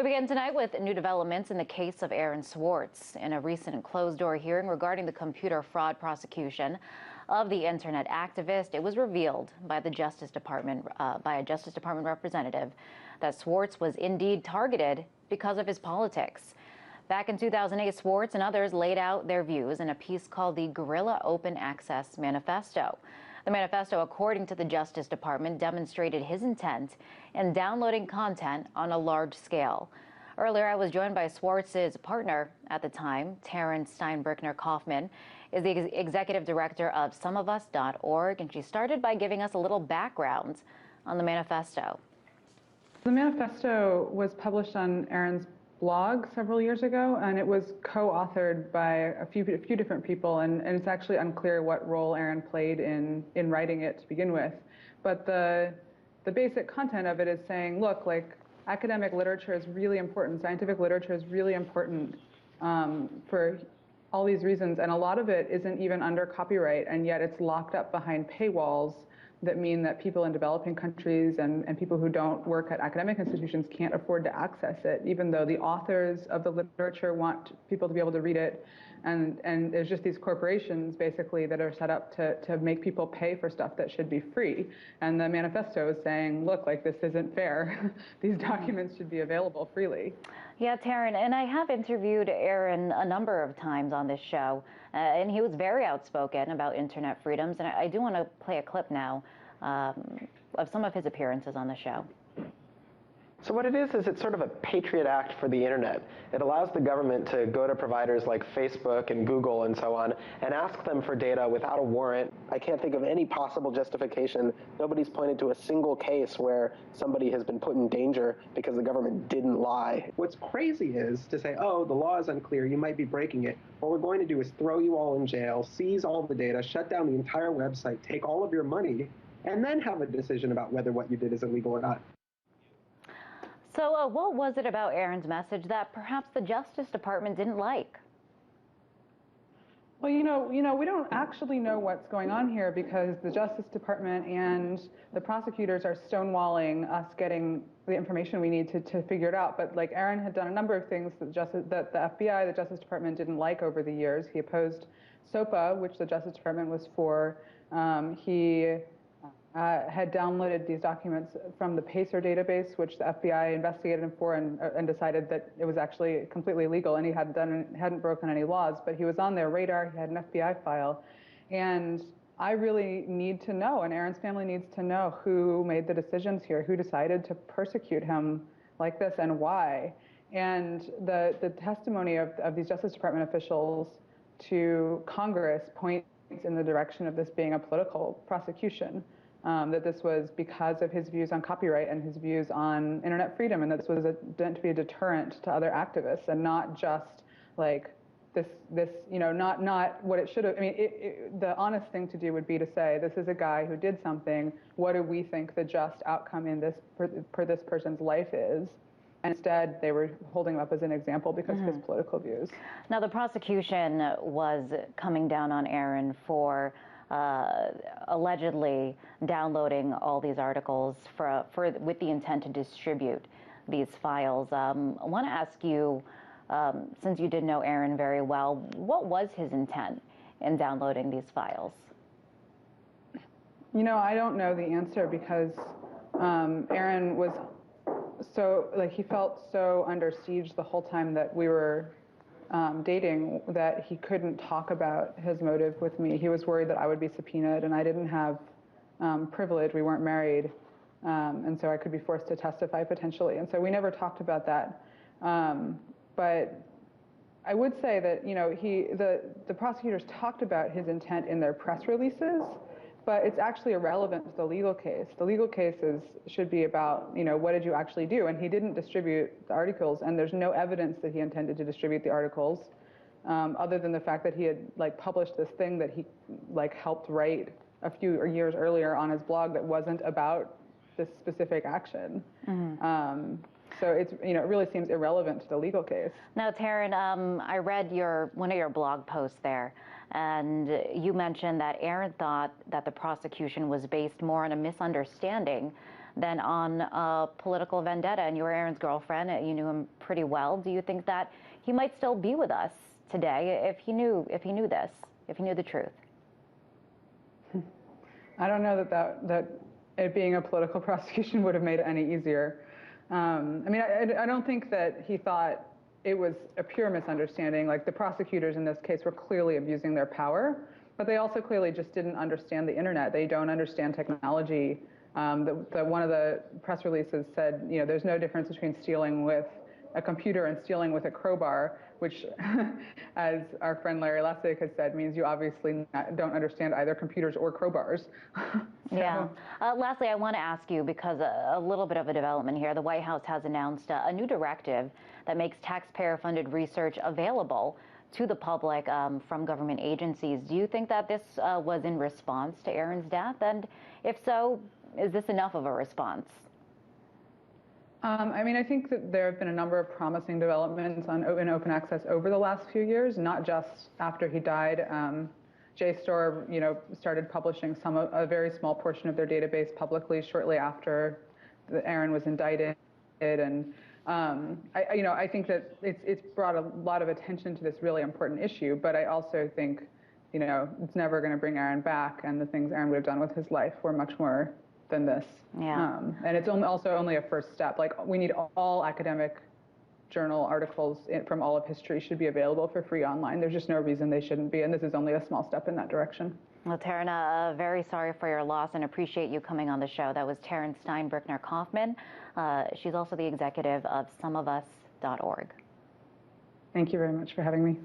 We begin tonight with new developments in the case of Aaron Swartz. In a recent closed-door hearing regarding the computer fraud prosecution of the internet activist, it was revealed by the Justice Department, by a Justice Department representative, that Swartz was indeed targeted because of his politics. Back in 2008, Swartz and others laid out their views in a piece called the Guerrilla Open Access Manifesto. The manifesto, according to the Justice Department, demonstrated his intent in downloading content on a large scale. Earlier, I was joined by Swartz's partner at the time, Taryn Steinbrickner-Kaufman, is the executive director of someofus.org, and she started by giving us a little background on the manifesto. The manifesto was published on Aaron's blog several years ago, and it was co-authored by a few different people, and it's actually unclear what role Aaron played in writing it to begin with. But the basic content of it is saying, look, like, academic literature is really important, scientific literature is really important for all these reasons, and a lot of it isn't even under copyright, and yet it's locked up behind paywalls that mean that people in developing countries and people who don't work at academic institutions can't afford to access it, even though the authors of the literature want people to be able to read it. And there's just these corporations, basically, that are set up to make people pay for stuff that should be free. And the manifesto is saying, look, like, this isn't fair. These documents should be available freely. Yeah, Taryn, and I have interviewed Aaron a number of times on this show, and he was very outspoken about internet freedoms. And I do want to play a clip now of some of his appearances on the show. So what it is it's sort of a patriot act for the internet. It allows the government to go to providers like Facebook and Google and so on and ask them for data without a warrant. I can't think of any possible justification. Nobody's pointed to a single case where somebody has been put in danger because the government didn't lie. What's crazy is to say, oh, the law is unclear, you might be breaking it. What we're going to do is throw you all in jail, seize all the data, shut down the entire website, take all of your money, and then have a decision about whether what you did is illegal or not. So what was it about Aaron's message that perhaps the Justice Department didn't like? Well, you know, we don't actually know what's going on here because the Justice Department and the prosecutors are stonewalling us getting the information we need to figure it out. But like, Aaron had done a number of things that the FBI, the Justice Department, didn't like over the years. He opposed SOPA, which the Justice Department was for. He had downloaded these documents from the PACER database, which the FBI investigated him for and decided that it was actually completely legal, and he hadn't broken any laws, but he was on their radar. He had an FBI file. And I really need to know, and Aaron's family needs to know, who made the decisions here, who decided to persecute him like this, and why. And the testimony of these Justice Department officials to Congress points in the direction of this being a political prosecution. That this was because of his views on copyright and his views on internet freedom, and that this was meant to be a deterrent to other activists, and not just like this not what it should have. I mean, the honest thing to do would be to say, this is a guy who did something. What do we think the just outcome in this for this person's life is? And instead, they were holding him up as an example because of his political views. Now, the prosecution was coming down on Aaron for allegedly downloading all these articles with the intent to distribute these files. I want to ask you, since you did know Aaron very well, what was his intent in downloading these files? You know, I don't know the answer because Aaron was he felt so under siege the whole time that we were dating that he couldn't talk about his motive with me. He was worried that I would be subpoenaed, and I didn't have privilege. We weren't married, and so I could be forced to testify potentially. And so we never talked about that. But I would say that, you know, the prosecutors talked about his intent in their press releases, but it's actually irrelevant to the legal case. The legal case should be about, you know, what did you actually do? And he didn't distribute the articles, and there's no evidence that he intended to distribute the articles, other than the fact that he had published this thing that he helped write a few years earlier on his blog that wasn't about this specific action. Mm-hmm. So it's, you know, it really seems irrelevant to the legal case. Now, Taryn, I read one of your blog posts there, and you mentioned that Aaron thought that the prosecution was based more on a misunderstanding than on a political vendetta. And you were Aaron's girlfriend. You knew him pretty well. Do you think that he might still be with us today if he knew the truth? I don't know that it being a political prosecution would have made it any easier. I mean, I don't think that he thought it was a pure misunderstanding. Like, the prosecutors in this case were clearly abusing their power, but they also clearly just didn't understand the internet. They don't understand technology. One of the press releases said, you know, there's no difference between stealing with a computer and stealing with a crowbar, which, as our friend Larry Lessig has said, means you obviously don't understand either computers or crowbars. Yeah. Lastly, I want to ask you, because a little bit of a development here, the White House has announced a new directive that makes taxpayer-funded research available to the public from government agencies. Do you think that this was in response to Aaron's death? And if so, is this enough of a response? I mean, I think that there have been a number of promising developments in open access over the last few years, not just after he died. JSTOR, you know, started publishing a very small portion of their database publicly shortly after Aaron was indicted, and I think that it's brought a lot of attention to this really important issue. But I also think, you know, it's never going to bring Aaron back, and the things Aaron would have done with his life were much more than this. Yeah. And it's also only a first step. Like, we need all academic journal articles from all of history should be available for free online. There's just no reason they shouldn't be, and this is only a small step in that direction. Well, Taryn, very sorry for your loss and appreciate you coming on the show. That was Taryn Steinbrückner-Kaufman. She's also the executive of someofus.org. Thank you very much for having me.